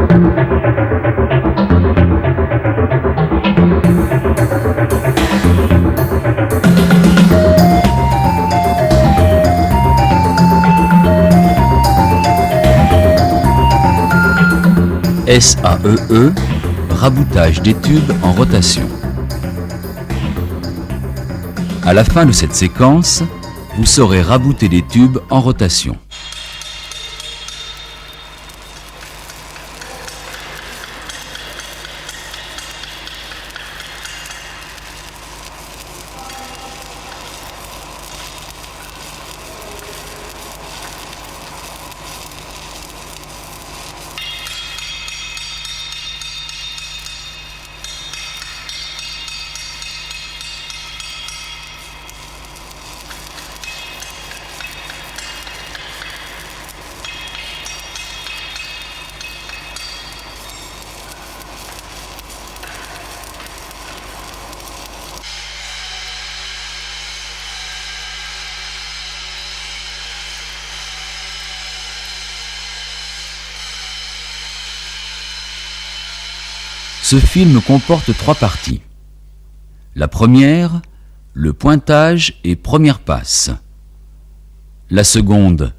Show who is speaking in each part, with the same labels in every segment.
Speaker 1: SAEE, raboutage des tubes en rotation. À la fin de cette séquence, vous saurez rabouter des tubes en rotation. Ce film comporte 3 parties. La première, le pointage et première passe. La seconde,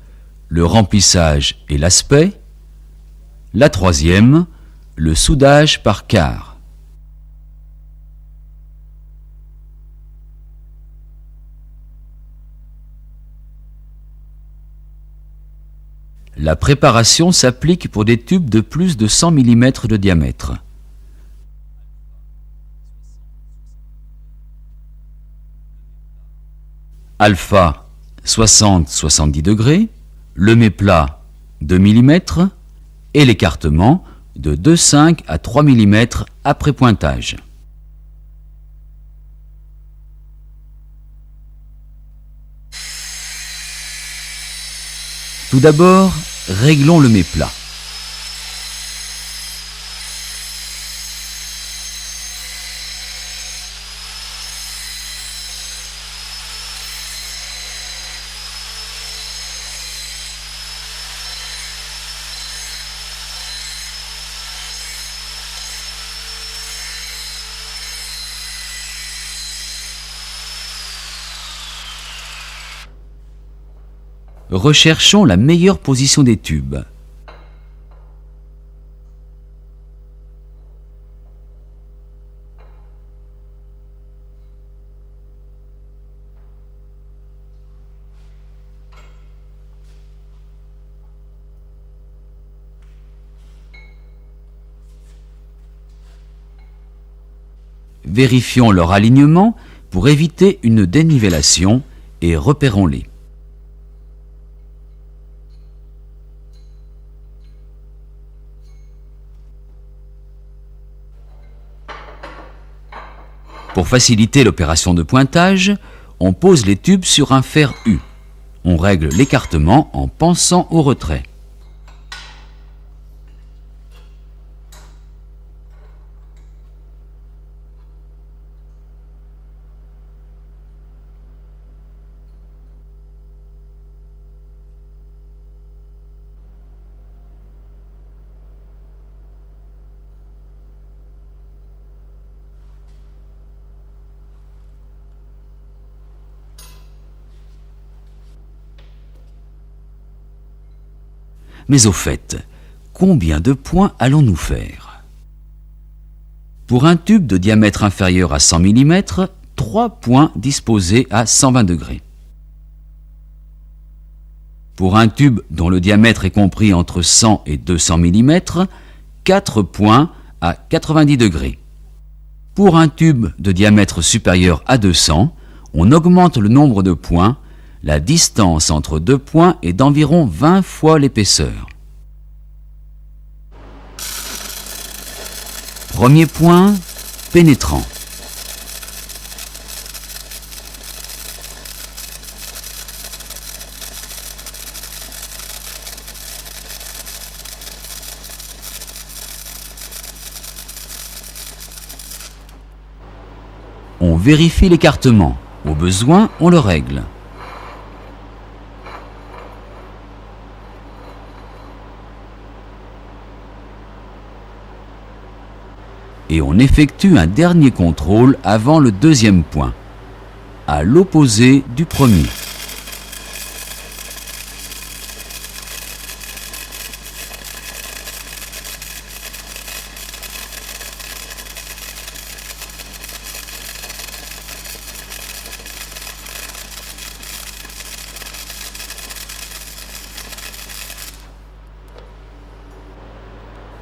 Speaker 1: le remplissage et l'aspect. La troisième, le soudage par quart. La préparation s'applique pour des tubes de plus de 100 mm de diamètre. Alpha 60-70 degrés, le méplat 2 mm et l'écartement de 2,5 à 3 mm après pointage. Tout d'abord, réglons le méplat. Recherchons la meilleure position des tubes. Vérifions leur alignement pour éviter une dénivellation et repérons-les. Pour faciliter l'opération de pointage, on pose les tubes sur un fer U. On règle l'écartement en pensant au retrait. Mais au fait, combien de points allons-nous faire? Pour un tube de diamètre inférieur à 100 mm, 3 points disposés à 120 degrés. Pour un tube dont le diamètre est compris entre 100 et 200 mm, 4 points à 90 degrés. Pour un tube de diamètre supérieur à 200, on augmente le nombre de points. La distance entre 2 points est d'environ 20 fois l'épaisseur. Premier point, pénétrant. On vérifie l'écartement. Au besoin, on le règle. et on effectue un dernier contrôle avant le deuxième point, à l'opposé du premier.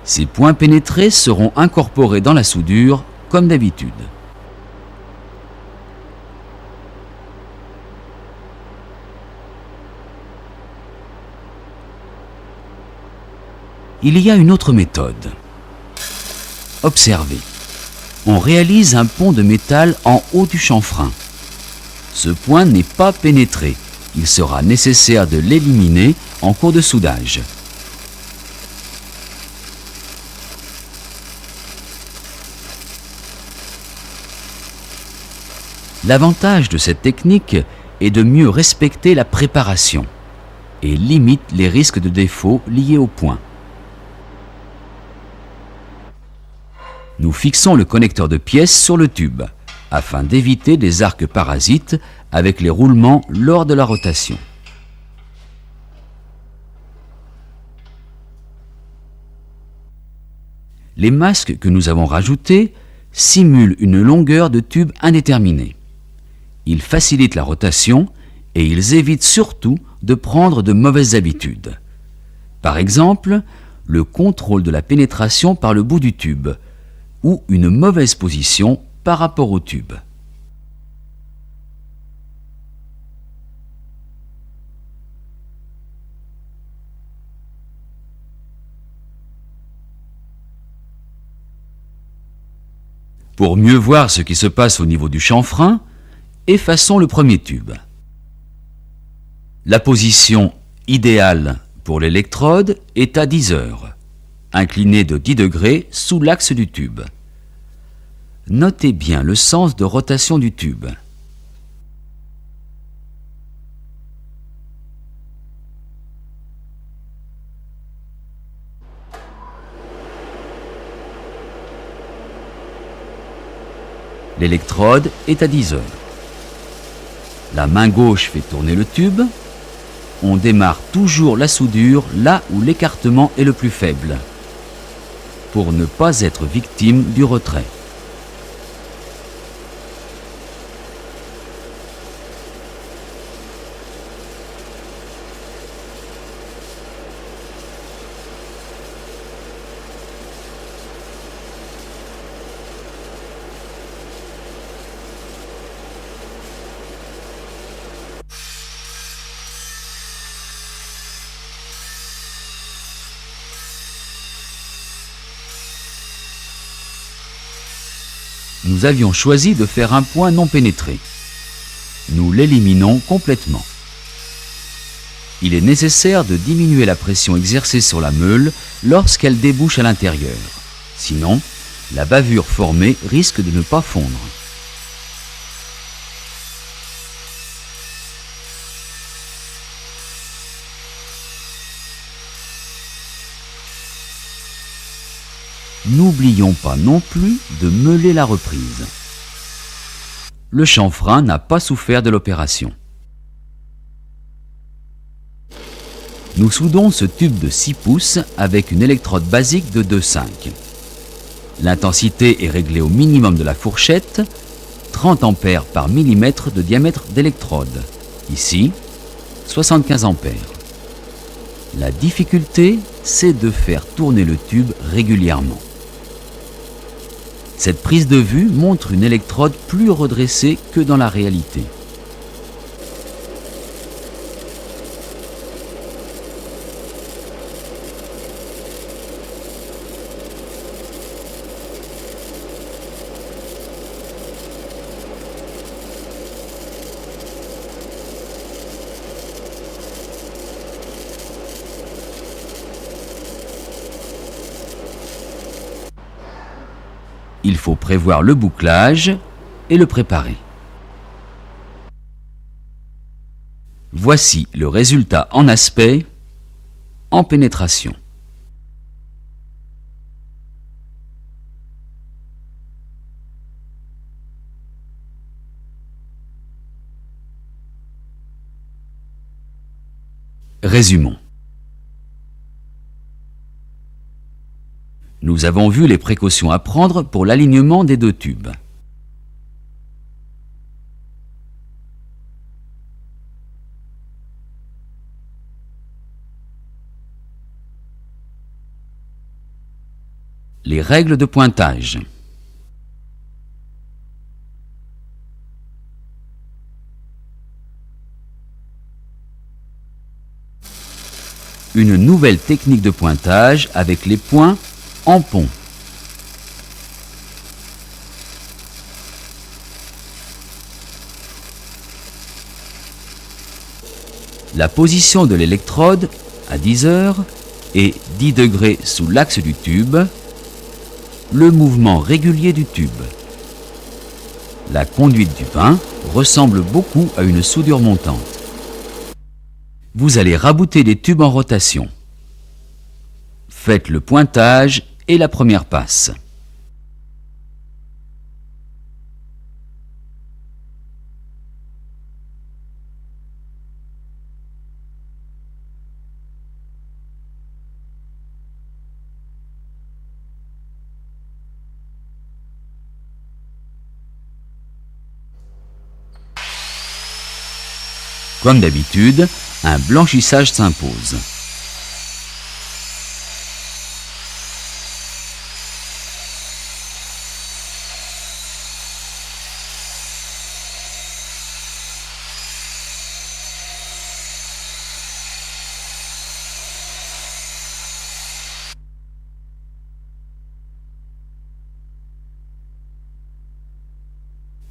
Speaker 1: Ces points pénétrés seront incorporés dans la soudure comme d'habitude. Il y a une autre méthode. Observez. On réalise un pont de métal en haut du chanfrein. Ce point n'est pas pénétré. Il sera nécessaire de l'éliminer en cours de soudage. L'avantage de cette technique est de mieux respecter la préparation et limite les risques de défaut liés au point. Nous fixons le connecteur de pièces sur le tube afin d'éviter des arcs parasites avec les roulements lors de la rotation. Les masques que nous avons rajoutés simulent une longueur de tube indéterminée. Ils facilitent la rotation et ils évitent surtout de prendre de mauvaises habitudes. Par exemple, le contrôle de la pénétration par le bout du tube ou une mauvaise position par rapport au tube. Pour mieux voir ce qui se passe au niveau du chanfrein, effaçons le premier tube. La position idéale pour l'électrode est à 10 heures, inclinée de 10 degrés sous l'axe du tube. Notez bien le sens de rotation du tube. L'électrode est à 10 heures. La main gauche fait tourner le tube. On démarre toujours la soudure là où l'écartement est le plus faible, pour ne pas être victime du retrait. Nous avions choisi de faire un point non pénétré. Nous l'éliminons complètement. Il est nécessaire de diminuer la pression exercée sur la meule lorsqu'elle débouche à l'intérieur. Sinon, la bavure formée risque de ne pas fondre. N'oublions pas non plus de meuler la reprise. Le chanfrein n'a pas souffert de l'opération. Nous soudons ce tube de 6 pouces avec une électrode basique de 2,5. L'intensité est réglée au minimum de la fourchette, 30 ampères par millimètre de diamètre d'électrode. Ici, 75 ampères. La difficulté, c'est de faire tourner le tube régulièrement. Cette prise de vue montre une électrode plus redressée que dans la réalité. Il faut prévoir le bouclage et le préparer. Voici le résultat en aspect, en pénétration. Résumons. Nous avons vu les précautions à prendre pour l'alignement des deux tubes. Les règles de pointage. Une nouvelle technique de pointage avec les points en pont. La position de l'électrode à 10 heures et 10 degrés sous l'axe du tube. Le mouvement régulier du tube. La conduite du pain ressemble beaucoup à une soudure montante. Vous allez rabouter les tubes en rotation. Faites le pointage et la première passe. Comme d'habitude, un blanchissage s'impose.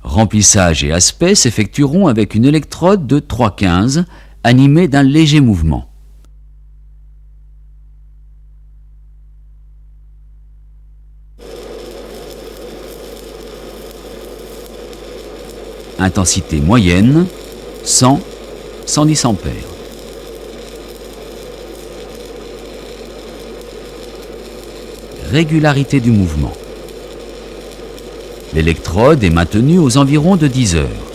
Speaker 1: Remplissage et aspect s'effectueront avec une électrode de 3,15 animée d'un léger mouvement. Intensité moyenne, 100-110 ampères. Régularité du mouvement. L'électrode est maintenue aux environs de 10 heures.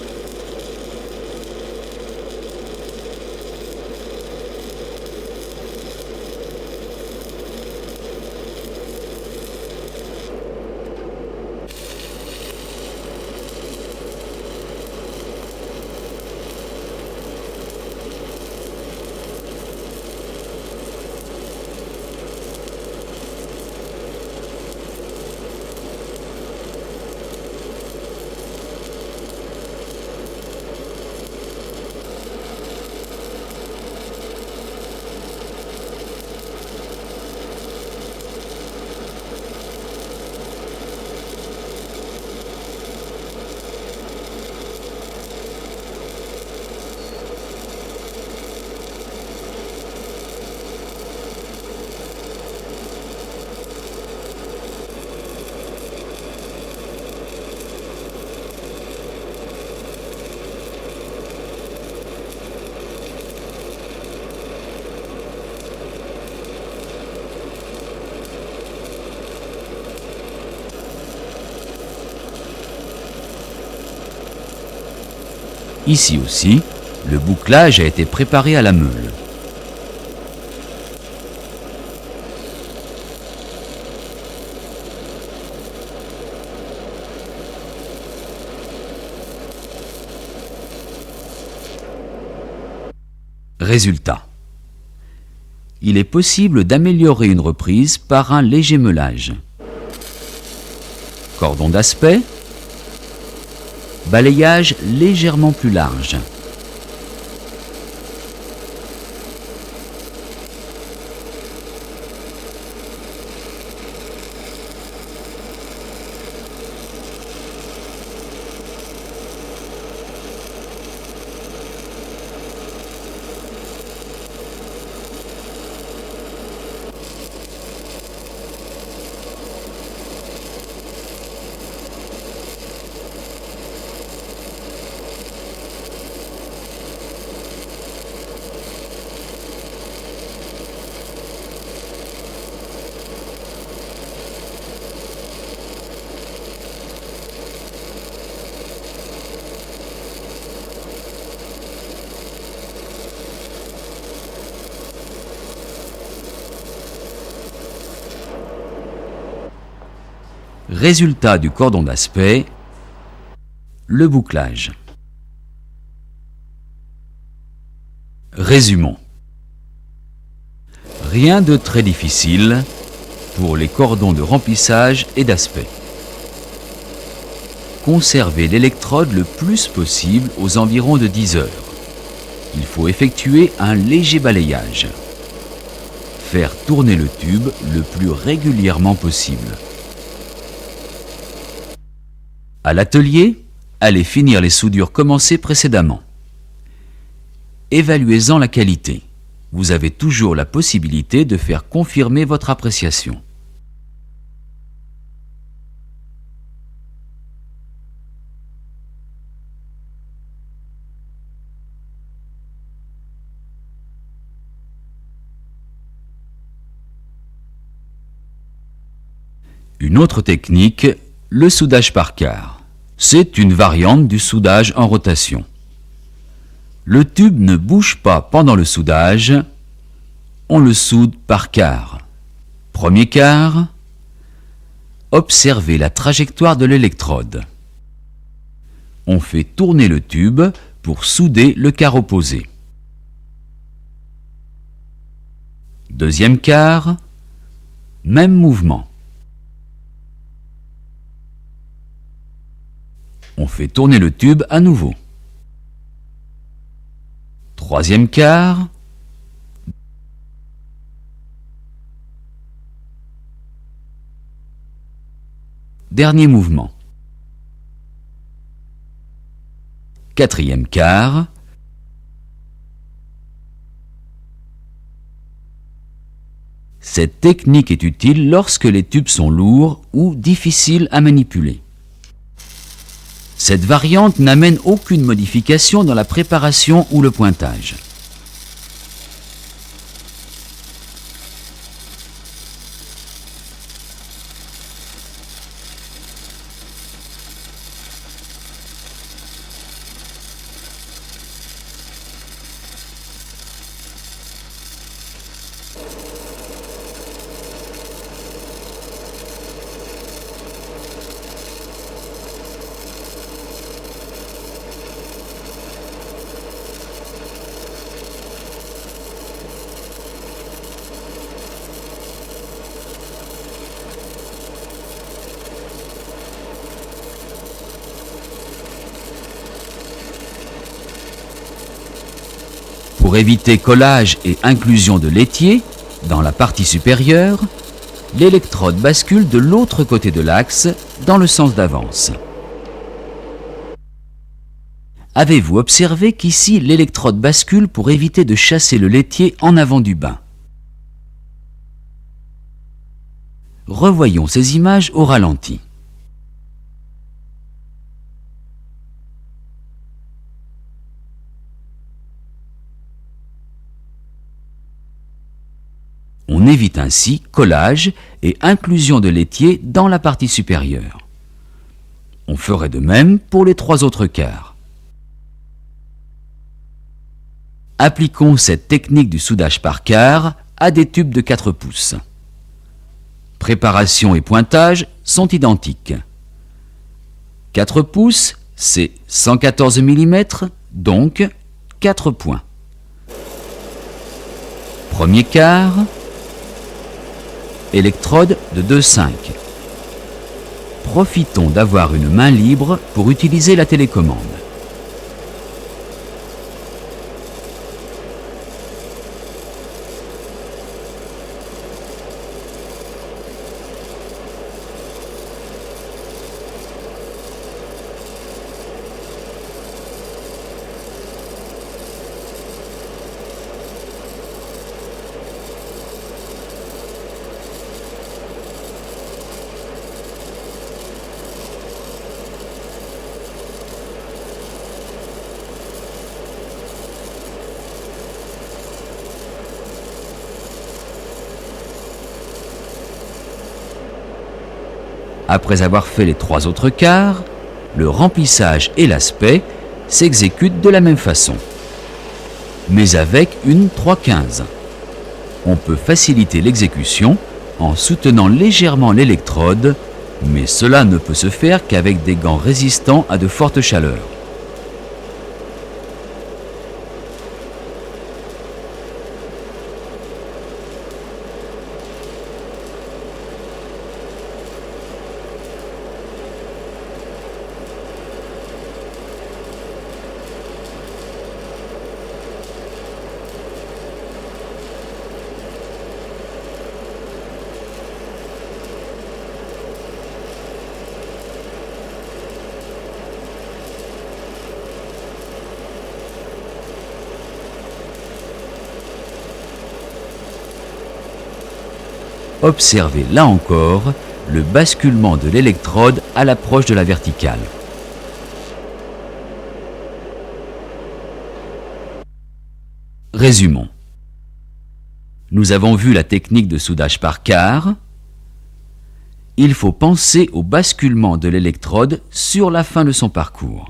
Speaker 1: Ici aussi, le bouclage a été préparé à la meule. Résultat. Il est possible d'améliorer une reprise par un léger meulage. Cordon d'aspect. Balayage légèrement plus large. Résultat du cordon d'aspect, le bouclage. Résumons. Rien de très difficile pour les cordons de remplissage et d'aspect. Conservez l'électrode le plus possible aux environs de 10 heures. Il faut effectuer un léger balayage. Faire tourner le tube le plus régulièrement possible. À l'atelier, allez finir les soudures commencées précédemment. Évaluez-en la qualité. Vous avez toujours la possibilité de faire confirmer votre appréciation. Une autre technique, le soudage par quart. C'est une variante du soudage en rotation. Le tube ne bouge pas pendant le soudage, on le soude par quart. Premier quart, observez la trajectoire de l'électrode. On fait tourner le tube pour souder le quart opposé. Deuxième quart, même mouvement. On fait tourner le tube à nouveau. Troisième quart. Dernier mouvement. Quatrième quart. Cette technique est utile lorsque les tubes sont lourds ou difficiles à manipuler. Cette variante n'amène aucune modification dans la préparation ou le pointage. Pour éviter collage et inclusion de l'étier dans la partie supérieure, l'électrode bascule de l'autre côté de l'axe dans le sens d'avance. Avez-vous observé qu'ici l'électrode bascule pour éviter de chasser le laitier en avant du bain? Revoyons ces images au ralenti. On évite ainsi collage et inclusion de l'étier dans la partie supérieure. On ferait de même pour les trois autres quarts. Appliquons cette technique du soudage par quart à des tubes de 4 pouces. Préparation et pointage sont identiques. 4 pouces, c'est 114 mm, donc 4 points. Premier quart, électrode de 2,5. Profitons d'avoir une main libre pour utiliser la télécommande. Après avoir fait les trois autres quarts, le remplissage et l'aspect s'exécutent de la même façon, mais avec une 3/15. On peut faciliter l'exécution en soutenant légèrement l'électrode Mais cela ne peut se faire qu'avec des gants résistants à de fortes chaleurs. Observez là encore le basculement de l'électrode à l'approche de la verticale. Résumons. Nous avons vu la technique de soudage par quart. Il faut penser au basculement de l'électrode sur la fin de son parcours.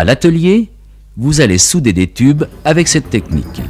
Speaker 1: À l'atelier, vous allez souder des tubes avec cette technique.